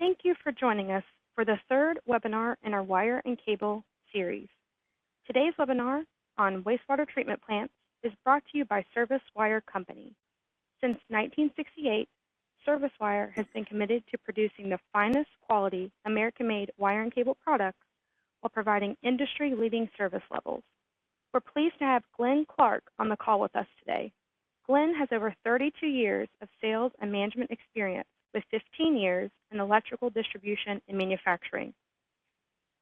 Thank you for joining us for the third webinar in our Wire and Cable series. Today's webinar on wastewater treatment plants is brought to you by Service Wire Company. Since 1968, Service Wire has been committed to producing the finest quality American-made wire and cable products while providing industry-leading service levels. We're pleased to have Glenn Clark on the call with us today. Glenn has over 32 years of sales and management experience with 15 years in electrical distribution and manufacturing.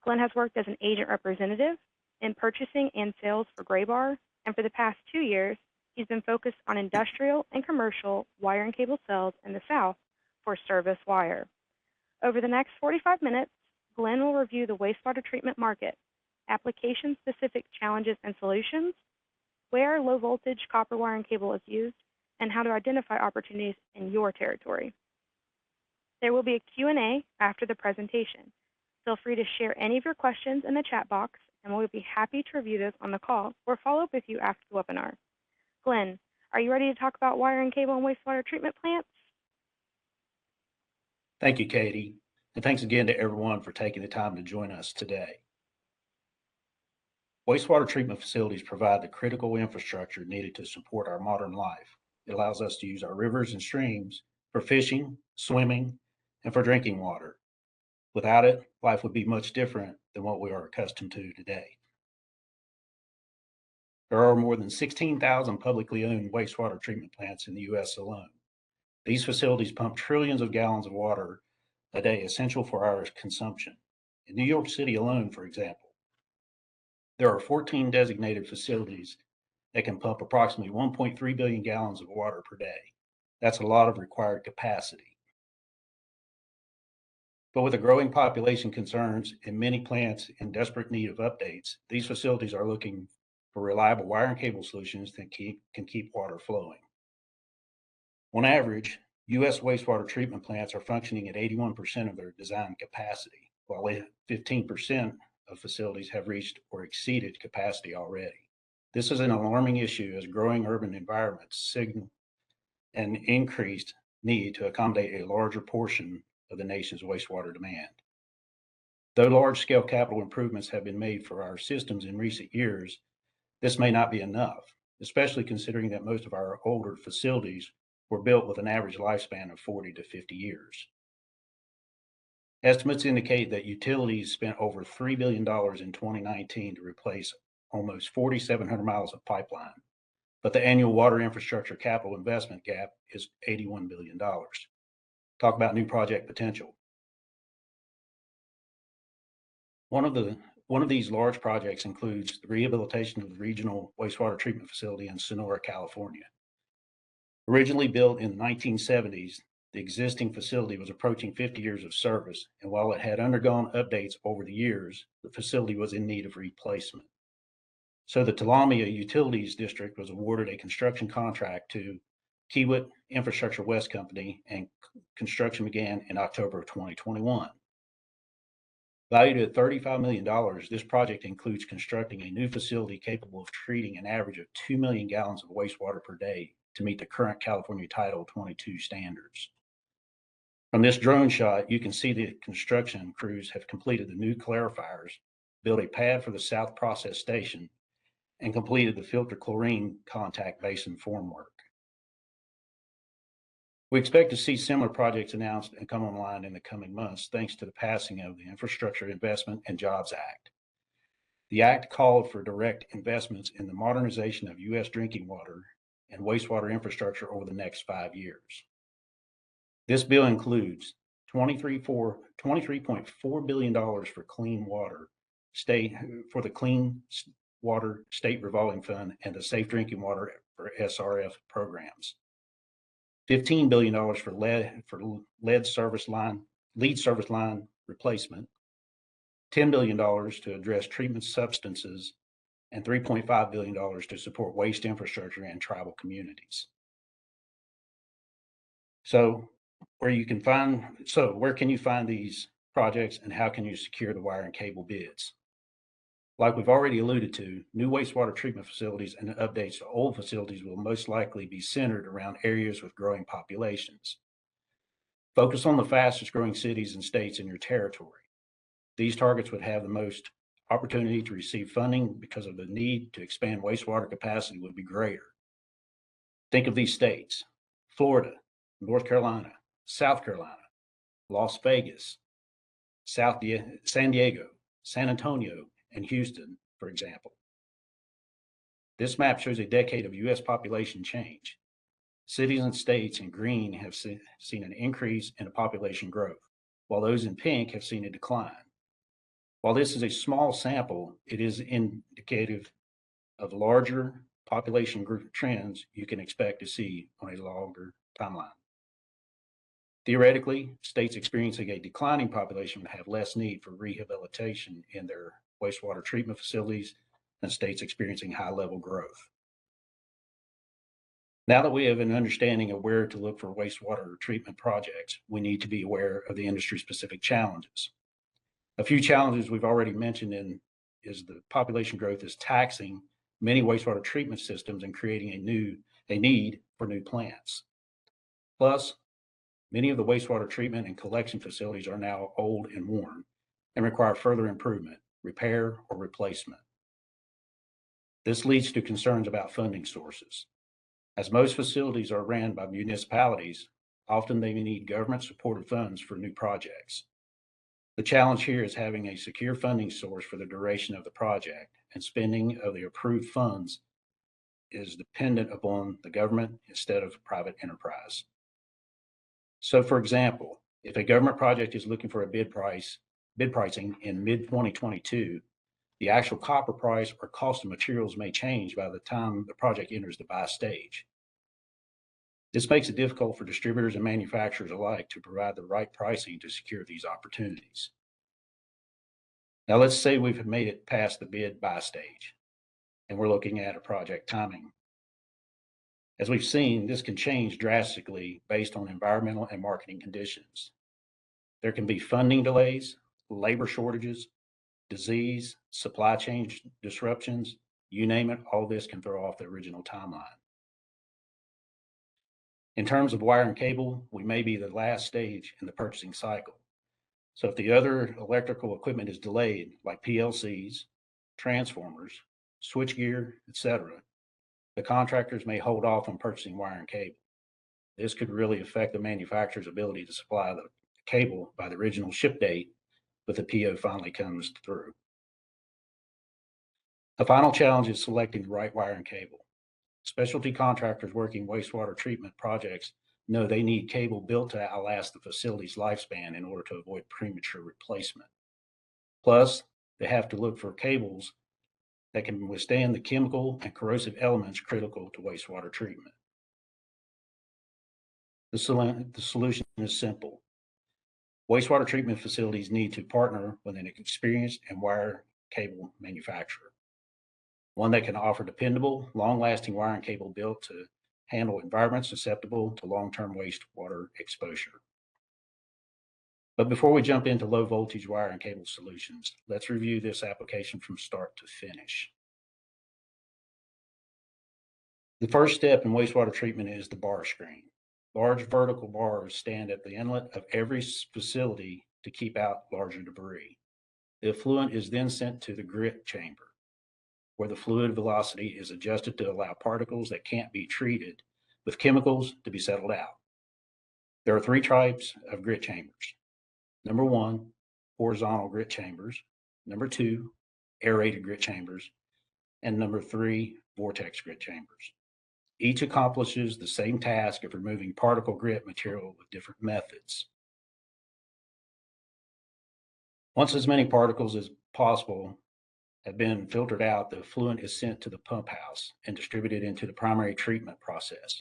Glenn has worked as an agent representative in purchasing and sales for Graybar, and for the past 2 years, he's been focused on industrial and commercial wire and cable sales in the South for Service Wire. Over the next 45 minutes, Glenn will review the wastewater treatment market, application-specific challenges and solutions, where low-voltage copper wire and cable is used, and how to identify opportunities in your territory. There will be a Q&A after the presentation. Feel free to share any of your questions in the chat box, and we'll be happy to review those on the call or follow up with you after the webinar. Glenn, are you ready to talk about wire and cable and wastewater treatment plants? Thank you, Katie, and thanks again to everyone for taking the time to join us today. Wastewater treatment facilities provide the critical infrastructure needed to support our modern life. It allows us to use our rivers and streams for fishing, swimming, and for drinking water. Without it, life would be much different than what we are accustomed to today. There are more than 16,000 publicly owned wastewater treatment plants in the U.S. alone. These facilities pump trillions of gallons of water a day, essential for our consumption. In New York City alone, for example, there are 14 designated facilities that can pump approximately 1.3 billion gallons of water per day. That's a lot of required capacity. But with the growing population concerns and many plants in desperate need of updates, these facilities are looking for reliable wire and cable solutions that can keep water flowing. On average, U.S. wastewater treatment plants are functioning at 81% of their design capacity, while 15% of facilities have reached or exceeded capacity already. This is an alarming issue as growing urban environments signal an increased need to accommodate a larger portion of the nation's wastewater demand. Though large-scale capital improvements have been made for our systems in recent years, this may not be enough, especially considering that most of our older facilities were built with an average lifespan of 40 to 50 years. Estimates indicate that utilities spent over $3 billion in 2019 to replace almost 4,700 miles of pipeline, but the annual water infrastructure capital investment gap is $81 billion. Talk about new project potential. One of these large projects includes the rehabilitation of the regional wastewater treatment facility in Sonora, California. Originally built in the 1970s, the existing facility was approaching 50 years of service, and while it had undergone updates over the years, the facility was in need of replacement. So the Talamia Utilities District was awarded a construction contract to Kiewit Infrastructure West Company, and construction began in October of 2021. Valued at $35 million, this project includes constructing a new facility capable of treating an average of 2 million gallons of wastewater per day to meet the current California Title 22 standards. From this drone shot, you can see the construction crews have completed the new clarifiers, built a pad for the south process station, and completed the filter chlorine contact basin formwork. We expect to see similar projects announced and come online in the coming months, thanks to the passing of the Infrastructure Investment and Jobs Act. The act called for direct investments in the modernization of U.S. drinking water and wastewater infrastructure over the next 5 years. This bill includes $23.4 billion for clean water for the Clean Water State Revolving Fund and the Safe Drinking Water for SRF programs. $15 billion for lead service line replacement, $10 billion to address treatment substances, and $3.5 billion to support waste infrastructure and tribal communities. So where can you find these projects, and how can you secure the wire and cable bids? Like we've already alluded to, new wastewater treatment facilities and updates to old facilities will most likely be centered around areas with growing populations. Focus on the fastest growing cities and states in your territory. These targets would have the most opportunity to receive funding because of the need to expand wastewater capacity would be greater. Think of these states: Florida, North Carolina, South Carolina, Las Vegas, San Diego, San Antonio, and Houston, for example. This map shows a decade of U.S. population change. Cities and states in green have seen an increase in population growth, while those in pink have seen a decline. While this is a small sample, it is indicative of larger population group trends you can expect to see on a longer timeline. Theoretically, states experiencing a declining population would have less need for rehabilitation in their wastewater treatment facilities than states experiencing high-level growth. Now that we have an understanding of where to look for wastewater treatment projects, we need to be aware of the industry-specific challenges. A few challenges we've already mentioned is the population growth is taxing many wastewater treatment systems and creating a need for new plants. Plus, many of the wastewater treatment and collection facilities are now old and worn and require further improvement, repair, or replacement. This leads to concerns about funding sources. As most facilities are ran by municipalities, often they need government-supported funds for new projects. The challenge here is having a secure funding source for the duration of the project, and spending of the approved funds is dependent upon the government instead of private enterprise. So, for example, if a government project is looking for a bid pricing in mid-2022, the actual copper price or cost of materials may change by the time the project enters the buy stage. This makes it difficult for distributors and manufacturers alike to provide the right pricing to secure these opportunities. Now, let's say we've made it past the bid buy stage and we're looking at a project timing. As we've seen, this can change drastically based on environmental and marketing conditions. There can be funding delays, labor shortages, disease, supply chain disruptions, you name it, all this can throw off the original timeline. In terms of wire and cable, we may be the last stage in the purchasing cycle. So if the other electrical equipment is delayed, like PLCs, transformers, switchgear, etc., the contractors may hold off on purchasing wire and cable. This could really affect the manufacturer's ability to supply the cable by the original ship date, but the PO finally comes through. The final challenge is selecting the right wire and cable. Specialty contractors working wastewater treatment projects know they need cable built to outlast the facility's lifespan in order to avoid premature replacement. Plus, they have to look for cables that can withstand the chemical and corrosive elements critical to wastewater treatment. The solution is simple. Wastewater treatment facilities need to partner with an experienced and wire cable manufacturer, one that can offer dependable, long-lasting wire and cable built to handle environments susceptible to long-term wastewater exposure. But before we jump into low voltage wire and cable solutions, let's review this application from start to finish. The first step in wastewater treatment is the bar screen. Large vertical bars stand at the inlet of every facility to keep out larger debris. The effluent is then sent to the grit chamber, where the fluid velocity is adjusted to allow particles that can't be treated with chemicals to be settled out. There are three types of grit chambers. Number one, horizontal grit chambers. Number two, aerated grit chambers. And number three, vortex grit chambers. Each accomplishes the same task of removing particle grit material with different methods. Once as many particles as possible have been filtered out, the effluent is sent to the pump house and distributed into the primary treatment process.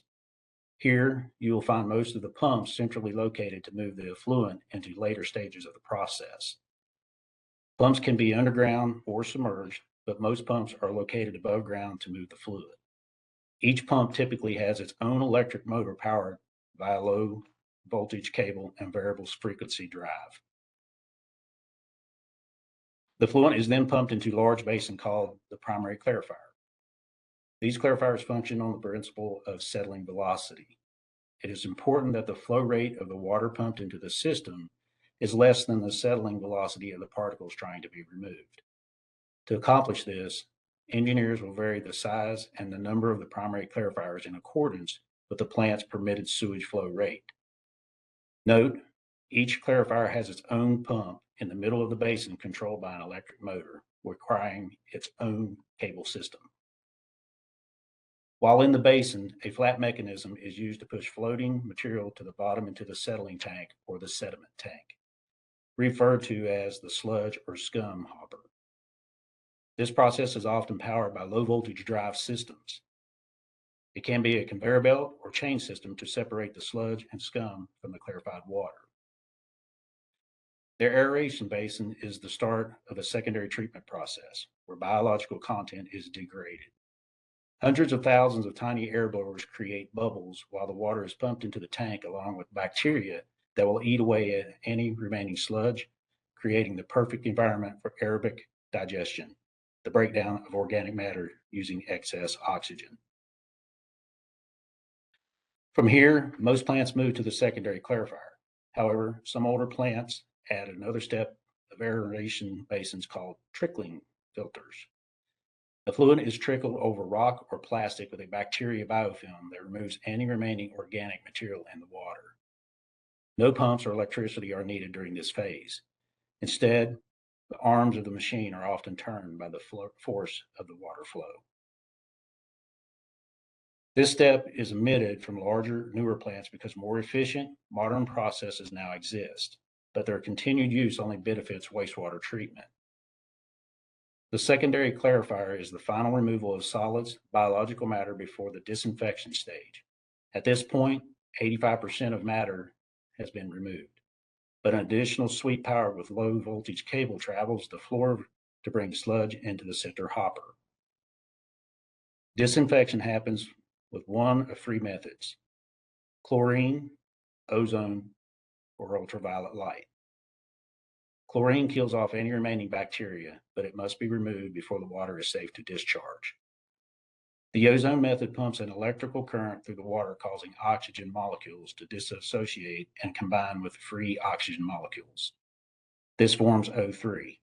Here, you will find most of the pumps centrally located to move the effluent into later stages of the process. Pumps can be underground or submerged, but most pumps are located above ground to move the fluid. Each pump typically has its own electric motor powered by a low voltage cable and variable frequency drive. The fluent is then pumped into a large basin called the primary clarifier. These clarifiers function on the principle of settling velocity. it is important that the flow rate of the water pumped into the system is less than the settling velocity of the particles trying to be removed. To accomplish this, engineers will vary the size and the number of the primary clarifiers in accordance with the plant's permitted sewage flow rate. Note, each clarifier has its own pump in the middle of the basin controlled by an electric motor, requiring its own cable system. While in the basin, a flat mechanism is used to push floating material to the bottom into the settling tank or the sediment tank, referred to as the sludge or scum hopper. This process is often powered by low voltage drive systems. It can be a conveyor belt or chain system to separate the sludge and scum from the clarified water. The aeration basin is the start of a secondary treatment process where biological content is degraded. Hundreds of thousands of tiny air blowers create bubbles while the water is pumped into the tank along with bacteria that will eat away at any remaining sludge, creating the perfect environment for aerobic digestion, the breakdown of organic matter using excess oxygen. From here, most plants move to the secondary clarifier. However, some older plants add another step of aeration basins called trickling filters. The fluid is trickled over rock or plastic with a bacteria biofilm that removes any remaining organic material in the water. No pumps or electricity are needed during this phase. Instead, the arms of the machine are often turned by the force of the water flow. This step is omitted from larger, newer plants because more efficient, modern processes now exist, but their continued use only benefits wastewater treatment. The secondary clarifier is the final removal of solids, biological matter before the disinfection stage. At this point, 85% of matter has been removed, but an additional sweep power with low voltage cable travels the floor to bring sludge into the center hopper. Disinfection happens with one of three methods: chlorine, ozone, or ultraviolet light. Chlorine kills off any remaining bacteria, but it must be removed before the water is safe to discharge. The ozone method pumps an electrical current through the water, causing oxygen molecules to dissociate and combine with free oxygen molecules. This forms O3.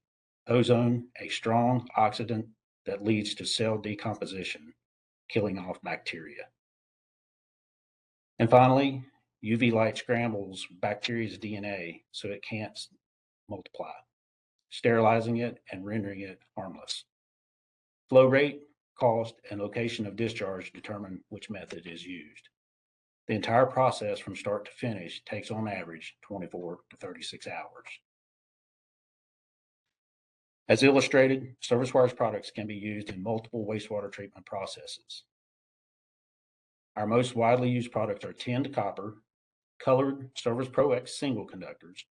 Ozone, a strong oxidant that leads to cell decomposition, killing off bacteria. And finally, UV light scrambles bacteria's DNA so it can't multiply, sterilizing it and rendering it harmless. Flow rate, cost, and location of discharge determine which method is used. The entire process from start to finish takes on average 24 to 36 hours. As illustrated, ServiceWire's products can be used in multiple wastewater treatment processes. Our most widely used products are tin to copper, colored Service Pro X single conductors,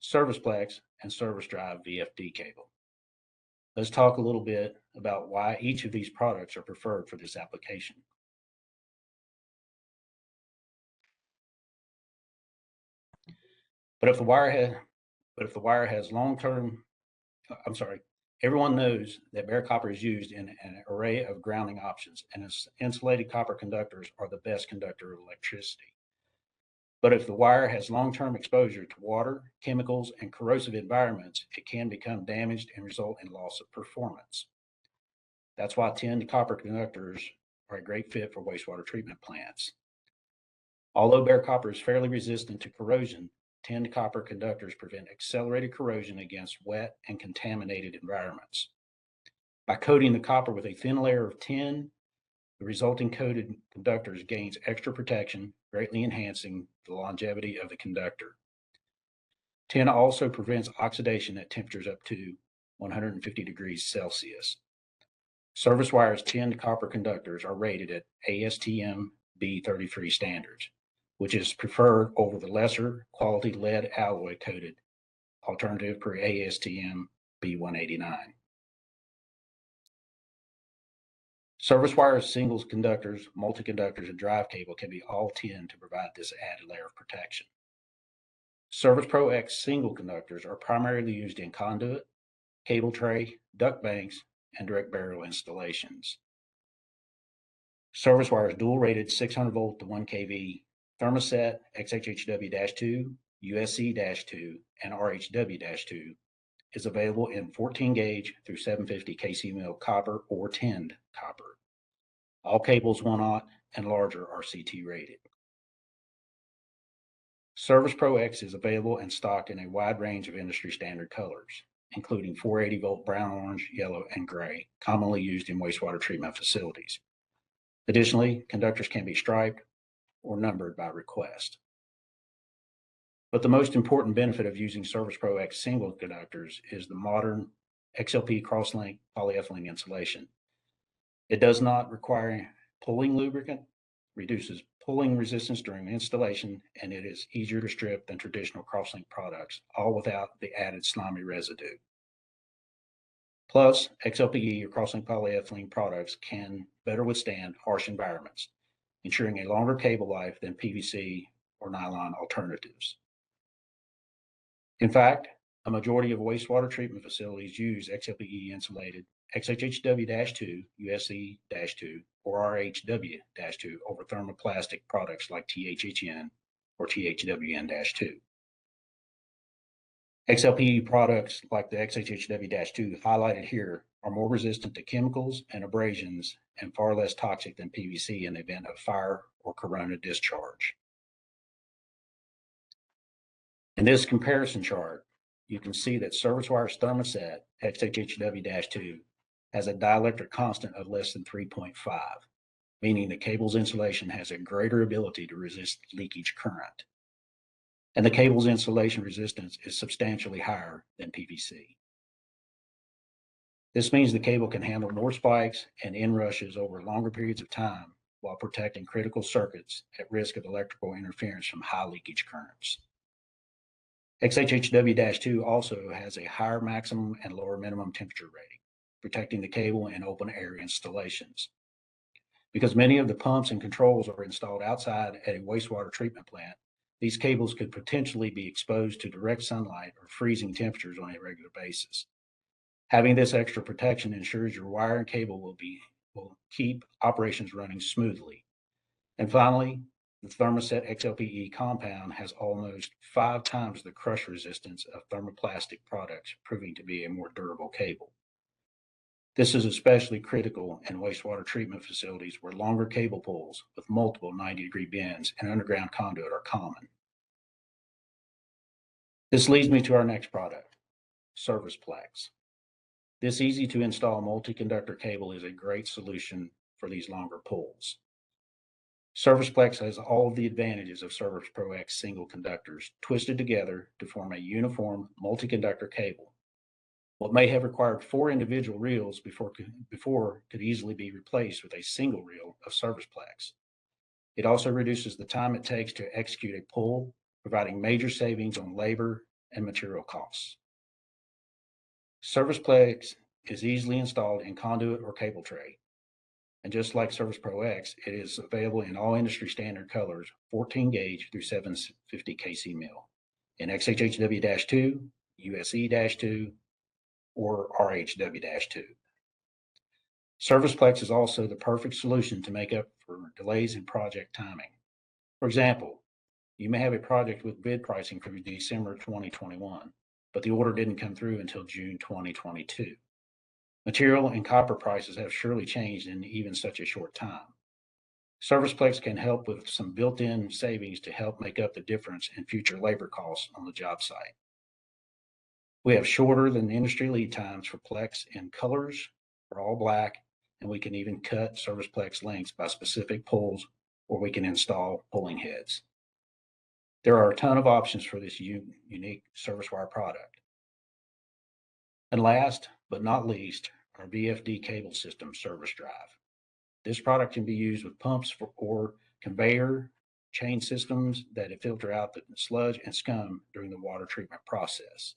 ServicePlex, and Service Drive VFD cable. Let's talk a little bit about why each of these products are preferred for this application. But if the wire has long-term, everyone knows that bare copper is used in an array of grounding options, and insulated copper conductors are the best conductor of electricity. But if the wire has long-term exposure to water, chemicals, and corrosive environments, it can become damaged and result in loss of performance. That's why tin to copper conductors are a great fit for wastewater treatment plants. Although bare copper is fairly resistant to corrosion, tin to copper conductors prevent accelerated corrosion against wet and contaminated environments. By coating the copper with a thin layer of tin, the resulting coated conductors gains extra protection, greatly enhancing the longevity of the conductor. Tin also prevents oxidation at temperatures up to 150 degrees Celsius. ServiceWire's tin to copper conductors are rated at ASTM B33 standards, which is preferred over the lesser quality lead alloy coated alternative per ASTM B189. ServiceWire's singles conductors, multi-conductors, and drive cable can be all tin to provide this added layer of protection. Service Pro X single conductors are primarily used in conduit, cable tray, duct banks, and direct burial installations. ServiceWire's dual-rated 600 volt to 1 kV Thermoset XHHW-2, USC-2, and RHW-2 is available in 14 gauge through 750 kc mil copper or tinned copper. All cables 1/0 and larger are CT rated. Service Pro X is available and stocked in a wide range of industry standard colors, including 480 volt brown, orange, yellow, and gray, commonly used in wastewater treatment facilities. Additionally, conductors can be striped or numbered by request. But the most important benefit of using Service Pro X single conductors is the modern XLP crosslink polyethylene insulation. It does not require pulling lubricant, reduces pulling resistance during installation, and it is easier to strip than traditional crosslink products, all without the added slimy residue. Plus, XLPE or crosslink polyethylene products can better withstand harsh environments, ensuring a longer cable life than PVC or nylon alternatives. In fact, a majority of wastewater treatment facilities use XLPE insulated XHHW-2, USC-2, or RHW-2 over thermoplastic products like THHN or THWN-2. XLPE products like the XHHW-2 highlighted here are more resistant to chemicals and abrasions and far less toxic than PVC in the event of fire or corona discharge. In this comparison chart, you can see that ServiceWire's Thermoset XHHW-2 has a dielectric constant of less than 3.5, meaning the cable's insulation has a greater ability to resist leakage current. And the cable's insulation resistance is substantially higher than PVC. This means the cable can handle more spikes and inrushes over longer periods of time while protecting critical circuits at risk of electrical interference from high leakage currents. XHHW-2 also has a higher maximum and lower minimum temperature rating, protecting the cable in open air installations. Because many of the pumps and controls are installed outside at a wastewater treatment plant, these cables could potentially be exposed to direct sunlight or freezing temperatures on a regular basis. Having this extra protection ensures your wire and cable will keep operations running smoothly. And finally, the Thermoset XLPE compound has almost 5 times the crush resistance of thermoplastic products, proving to be a more durable cable. This is especially critical in wastewater treatment facilities where longer cable pulls with multiple 90-degree bends and underground conduit are common. This leads me to our next product, ServicePlex. This easy-to-install multi-conductor cable is a great solution for these longer pulls. ServicePlex has all of the advantages of Service Pro X single conductors twisted together to form a uniform multi-conductor cable. What may have required 4 individual reels before could easily be replaced with a single reel of ServicePlex. It also reduces the time it takes to execute a pull, providing major savings on labor and material costs. ServicePlex is easily installed in conduit or cable tray. And just like Service Pro X, it is available in all industry standard colors, 14 gauge through 750 kc mil, in XHHW-2, USE-2, or RHW-2. ServicePlex is also the perfect solution to make up for delays in project timing. For example, you may have a project with bid pricing for December 2021, but the order didn't come through until June 2022. Material and copper prices have surely changed in even such a short time. ServicePlex can help with some built-in savings to help make up the difference in future labor costs on the job site. We have shorter than industry lead times for Plex in colors for all black, and we can even cut ServicePlex lengths by specific pulls, or we can install pulling heads. There are a ton of options for this unique ServiceWire product. And last but not least, our VFD cable system service drive. This product can be used with pumps or conveyor chain systems that filter out the sludge and scum during the water treatment process.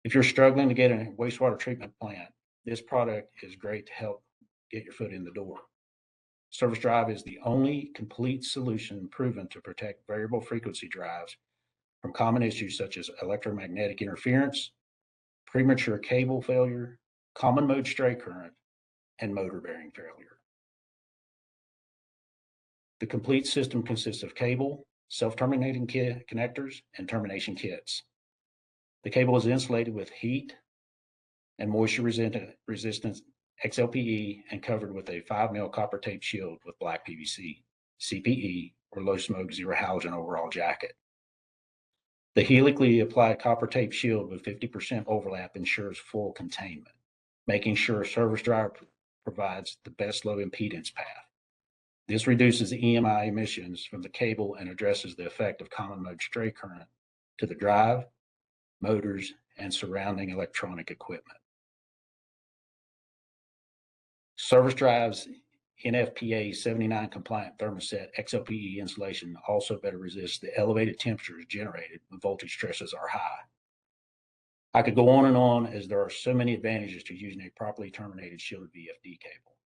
If you're struggling to get a wastewater treatment plant, this product is great to help get your foot in the door. Service drive is the only complete solution proven to protect variable frequency drives from common issues such as electromagnetic interference, premature cable failure, common mode stray current, and motor bearing failure. The complete system consists of cable, self-terminating connectors, and termination kits. The cable is insulated with heat and moisture resistant XLPE and covered with a 5mm copper tape shield with black PVC, CPE, or low smoke zero halogen overall jacket. The helically applied copper tape shield with 50% overlap ensures full containment, making sure service drive provides the best low impedance path. This reduces the EMI emissions from the cable and addresses the effect of common mode stray current to the drive, motors, and surrounding electronic equipment. Service drives NFPA 79 compliant thermoset XLPE insulation also better resists the elevated temperatures generated when voltage stresses are high. I could go on as there are so many advantages to using a properly terminated shielded VFD cable.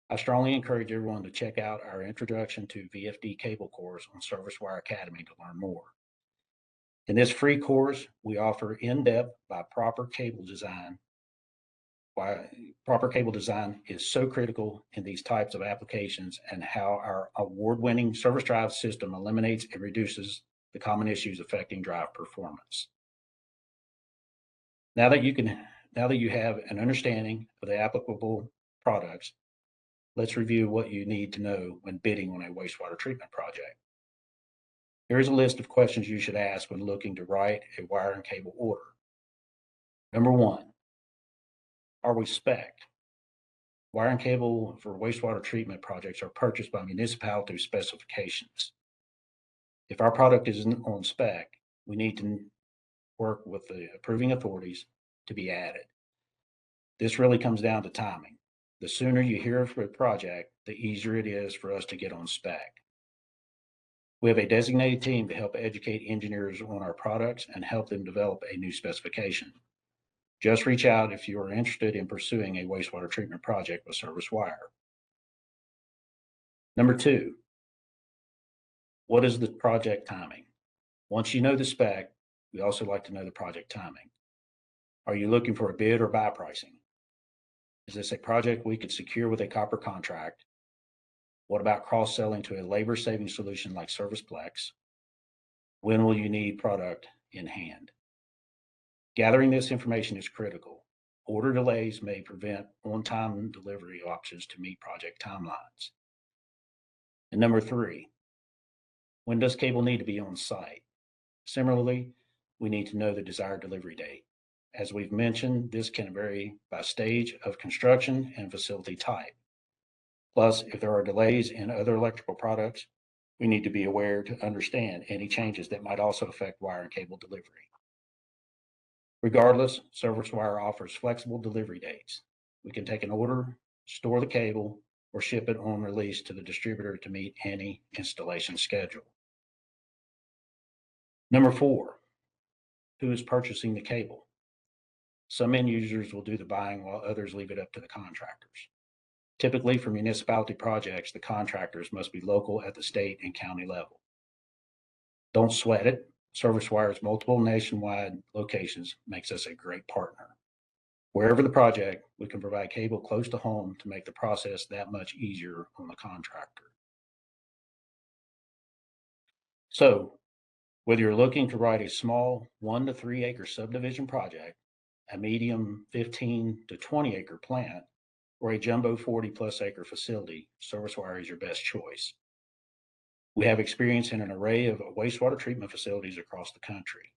I strongly encourage everyone to check out our Introduction to VFD Cable course on Service Wire Academy to learn more. In this free course, we offer in-depth by proper cable design. Why proper cable design is so critical in these types of applications and how our award-winning service drive system eliminates and reduces the common issues affecting drive performance. Now that you have an understanding of the applicable products, let's review what you need to know when bidding on a wastewater treatment project. Here is a list of questions you should ask when looking to write a wire and cable order. Number one, are we spec'd? Wire and cable for wastewater treatment projects are purchased by municipality specifications. If our product isn't on spec, we need to work with the approving authorities to be added. This really comes down to timing. The sooner you hear of a project, the easier it is for us to get on spec. We have a designated team to help educate engineers on our products and help them develop a new specification. Just reach out if you are interested in pursuing a wastewater treatment project with Service Wire. Number two, what is the project timing? Once you know the spec, we also like to know the project timing. Are you looking for a bid or buy pricing? Is this a project we could secure with a copper contract? What about cross-selling to a labor-saving solution like ServicePlex? When will you need product in hand? Gathering this information is critical. Order delays may prevent on-time delivery options to meet project timelines. And number three, when does cable need to be on site? Similarly, we need to know the desired delivery date. As we've mentioned, this can vary by stage of construction and facility type. Plus, if there are delays in other electrical products, we need to be aware to understand any changes that might also affect wire and cable delivery. Regardless, Service Wire offers flexible delivery dates. We can take an order, store the cable, or ship it on release to the distributor to meet any installation schedule. Number four, who is purchasing the cable? Some end users will do the buying while others leave it up to the contractors. Typically, for municipality projects, the contractors must be local at the state and county level. Don't sweat it. Service Wire's multiple nationwide locations makes us a great partner. Wherever the project, we can provide cable close to home to make the process that much easier on the contractor. So, whether you're looking to write a small 1 to 3 acre subdivision project, a medium 15 to 20 acre plant, or a jumbo 40+ acre facility, Service Wire is your best choice. We have experience in an array of wastewater treatment facilities across the country.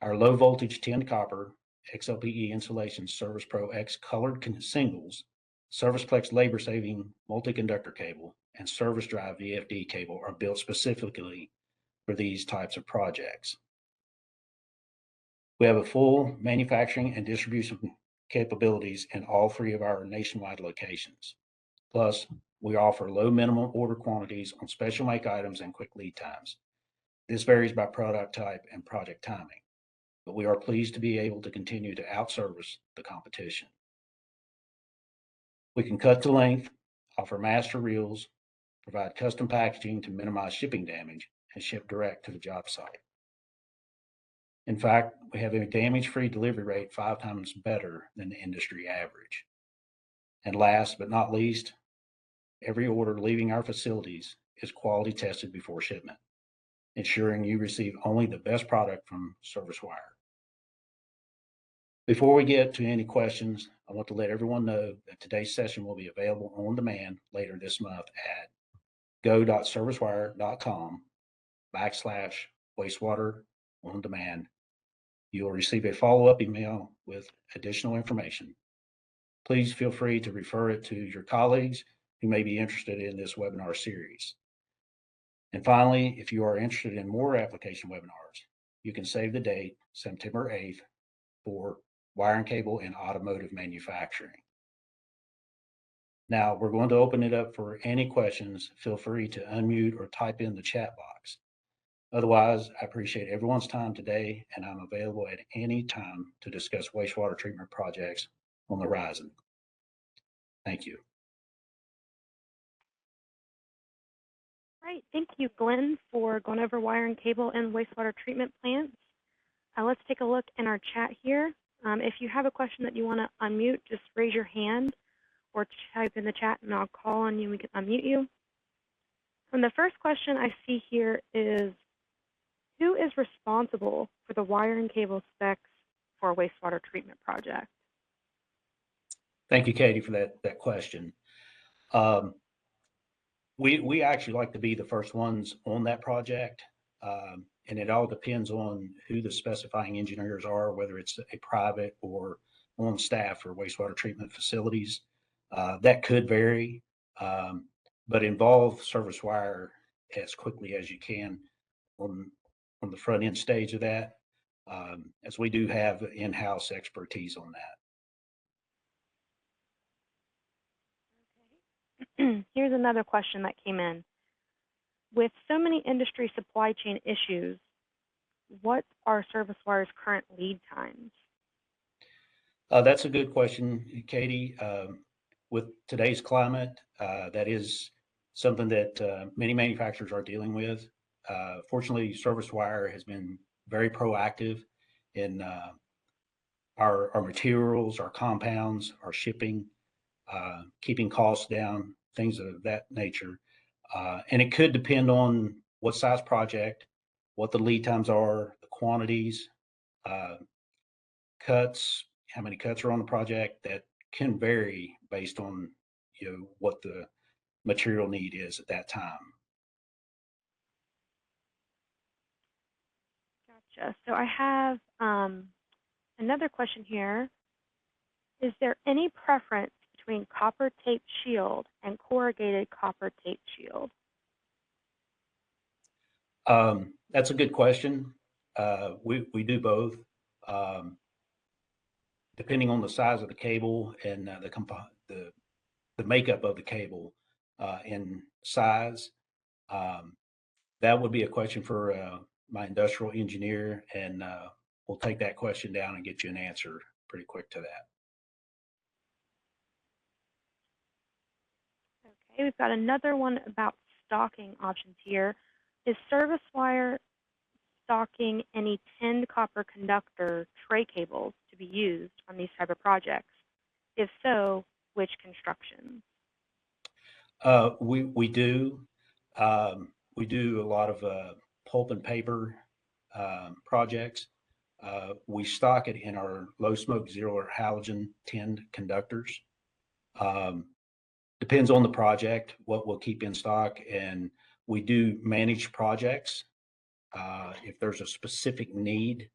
Our low voltage tin copper XLPE insulation Service Pro X colored singles, ServicePlex labor saving multi-conductor cable, and Service Drive VFD cable are built specifically for these types of projects. We have a full manufacturing and distribution capabilities in all 3 of our nationwide locations. Plus, we offer low minimum order quantities on special make items and quick lead times. This varies by product type and project timing, but we are pleased to be able to continue to outservice the competition. We can cut to length, offer master reels, provide custom packaging to minimize shipping damage, and ship direct to the job site. In fact, we have a damage-free delivery rate 5 times better than the industry average. And last but not least, every order leaving our facilities is quality tested before shipment, ensuring you receive only the best product from Service Wire. Before we get to any questions, I want to let everyone know that today's session will be available on demand later this month at go.servicewire.com/wastewater on demand. You will receive a follow-up email with additional information. Please feel free to refer it to your colleagues who may be interested in this webinar series. And finally, if you are interested in more application webinars, you can save the date, September 8th, for wire and cable in automotive manufacturing. Now we're going to open it up for any questions. Feel free to unmute or type in the chat box. Otherwise, I appreciate everyone's time today, and I'm available at any time to discuss wastewater treatment projects on the horizon. Thank you. Right. Thank you, Glenn, for going over wire and cable and wastewater treatment plants. Let's take a look in our chat here. If you have a question that you want to unmute, just raise your hand or type in the chat and I'll call on you and we can unmute you. And the first question I see here is, who is responsible for the wire and cable specs for a wastewater treatment project? Thank you, Katie, for that question. We actually like to be the first ones on that project. And it all depends on who the specifying engineers are, whether it's a private or on staff for wastewater treatment facilities. That could vary, but involve Service Wire as quickly as you can on the front end stage of that, as we do have in-house expertise on that. Okay. Here's another question that came in. With so many industry supply chain issues, what are Service Wire's current lead times? That's a good question, Katie. With today's climate, that is something that many manufacturers are dealing with. Fortunately, Service Wire has been very proactive in our materials, our compounds, our shipping, keeping costs down, things of that nature. And it could depend on what size project, what the lead times are, the quantities, cuts, how many cuts are on the project. That can vary based on what the material need is at that time. Gotcha. So I have another question here. Is there any preference between copper tape shield and corrugated copper tape shield? That's a good question. We do both. Depending on the size of the cable and the makeup of the cable and size, that would be a question for my industrial engineer, and we'll take that question down and get you an answer pretty quick to that. Okay, we've got another one about stocking options here. Is Service Wire stocking any tinned copper conductor tray cables to be used on these type of projects? If so, which construction? We do. We do a lot of pulp and paper projects. We stock it in our low smoke, zero halogen tinned conductors. Depends on the project, what we'll keep in stock, and we do manage projects. If there's a specific need,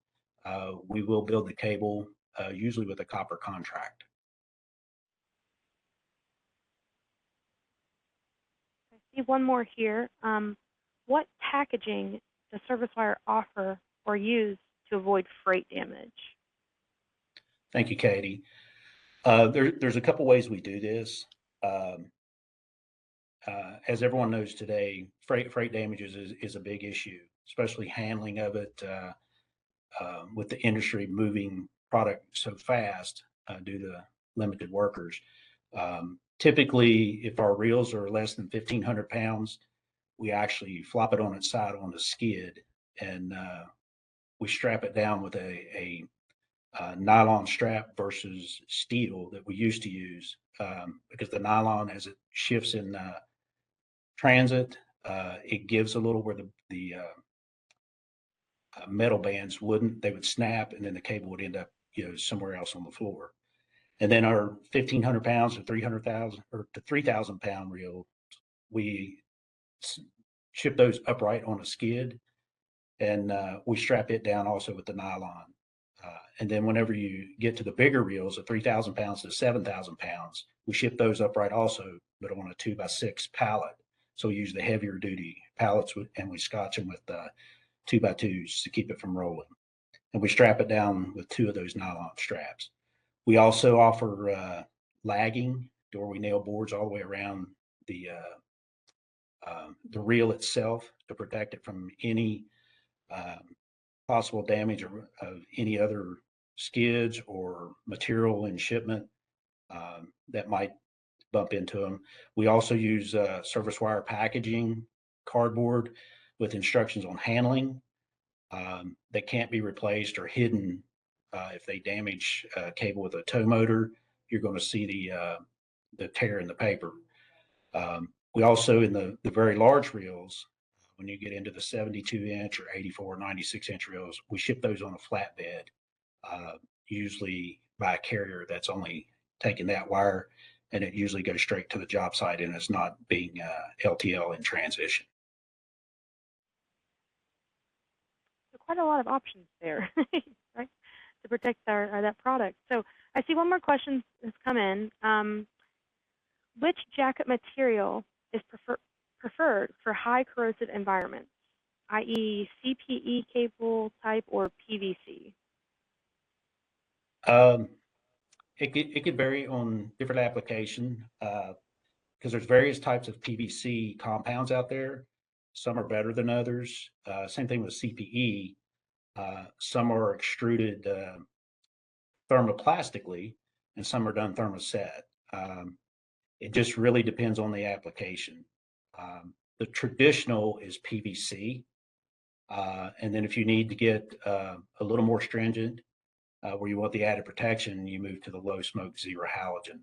we will build the cable, usually with a copper contract. I see one more here. What packaging does Service Wire offer or use to avoid freight damage? Thank you, Katie. There's a couple ways we do this. As everyone knows today, freight damages is a big issue, especially handling of it with the industry moving product so fast due to limited workers. Typically, if our reels are less than 1,500 pounds, we actually flop it on its side on the skid, and we strap it down with a nylon strap versus steel that we used to use, because the nylon, as it shifts in transit, it gives a little where the metal bands wouldn't. They would snap, and then the cable would end up, somewhere else on the floor. And then our 1,500 pounds to 300,000 or to 3,000 pound reel, we ship those upright on a skid, and we strap it down also with the nylon. And then whenever you get to the bigger reels, of 3,000 pounds to 7,000 pounds, we ship those upright also, but on a 2x6 pallet. So we use the heavier duty pallets, and we scotch them with 2x2s to keep it from rolling. And we strap it down with 2 of those nylon straps. We also offer lagging, where we nail boards all the way around the reel itself to protect it from any possible damage of any other skids or material in shipment that might bump into them. We also use service wire packaging cardboard with instructions on handling that can't be replaced or hidden. If they damage cable with a tow motor, you're going to see the tear in the paper. We also, in the very large reels, when you get into the 72-inch or 84, 96-inch reels, we ship those on a flatbed, usually by a carrier that's only taking that wire, and it usually goes straight to the job site, and it's not being LTL in transition. So quite a lot of options there, right, to protect that product. So I see one more question has come in. Which jacket material is preferred for high corrosive environments, i.e. CPE cable type or PVC? It could vary on different application because there's various types of PVC compounds out there. Some are better than others. Same thing with CPE. Some are extruded thermoplastically, and some are done thermoset. It just really depends on the application. The traditional is PVC. And then if you need to get a little more stringent, where you want the added protection, you move to the low smoke zero halogen.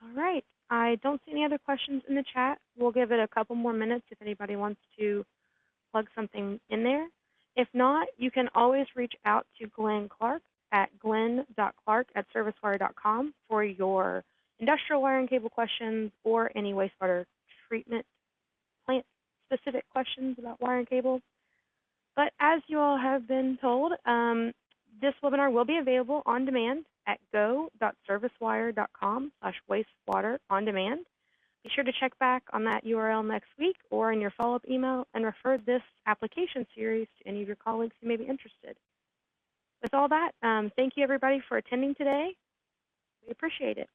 All right. I don't see any other questions in the chat. We'll give it a couple more minutes if anybody wants to plug something in there. If not, you can always reach out to Glenn Clark at glenn.clark@servicewire.com for your industrial wire and cable questions or any wastewater treatment plant specific questions about wire and cable. But as you all have been told, this webinar will be available on demand at go.servicewire.com/wastewater on demand. Be sure to check back on that URL next week or in your follow-up email and refer this application series to any of your colleagues who may be interested. With all that, thank you everybody for attending today. We appreciate it.